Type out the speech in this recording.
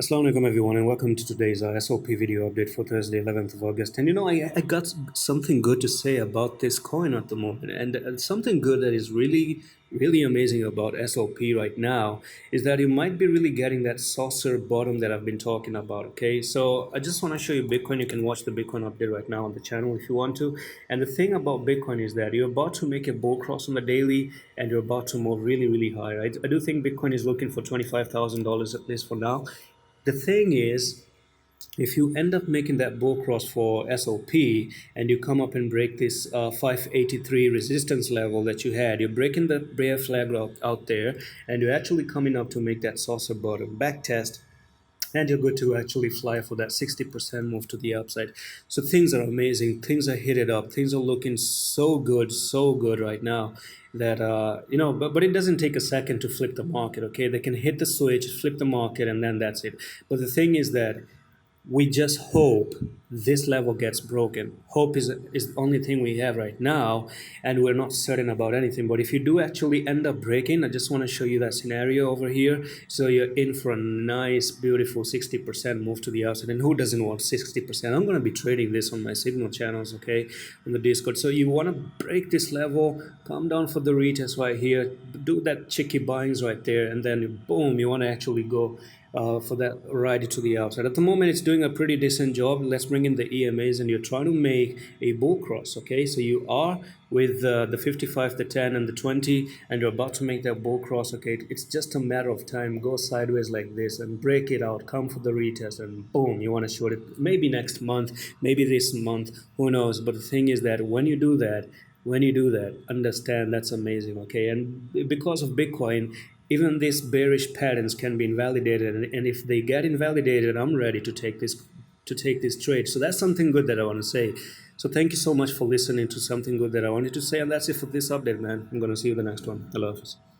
Assalamualaikum everyone and welcome to today's SOP video update for Thursday 11th of August. And I got something good to say about this coin at the moment, and something good that is really amazing about SOP right now is that you might be really getting that saucer bottom that I've been talking about. Okay, so I just want to show you Bitcoin. You can watch the Bitcoin update right now on the channel if you want to. And the thing about Bitcoin is that you're about to make a bull cross on the daily and you're about to move really high, right? I do think Bitcoin is looking for $25,000 at least for now. The thing is, if you end up making that bull cross for SOP and you come up and break this 583 resistance level that you had, you're breaking the bear flag out there, and you're actually coming up to make that saucer bottom back test, and you're good to actually fly for that 60% move to the upside. So things are amazing, things are heated up, things are looking so good right now that but it doesn't take a second to flip the market. Okay, they can hit the switch, flip the market, and then that's it. But the thing is that we just hope this level gets broken. Hope is the only thing we have right now, and we're not certain about anything. But if you do actually end up breaking, I just want to show you that scenario over here. So you're in for a nice, beautiful 60% move to the outside. And who doesn't want 60%? I'm going to be trading this on my Signal channels, okay, on the Discord. So you want to break this level, come down for the retest right here, do that cheeky buyings right there, and then boom, you want to actually go for that ride to the outside. At the moment, it's doing a pretty decent job. Let's bring in the EMAs, and you're trying to make a bull cross, okay? So you are with the 55, the 10, and the 20, and you're about to make that bull cross, okay? It's just a matter of time. Go sideways like this and break it out, come for the retest, and boom, you want to short it. Maybe next month, maybe this month, who knows? But the thing is that when you do that, understand that's amazing, okay? And because of Bitcoin, even these bearish patterns can be invalidated, and if they get invalidated, I'm ready to take this trade. So that's something good that I want to say. So thank you so much for listening to something good that I wanted to say, and that's it for this update, man. I'm gonna see you in the next one. I love you.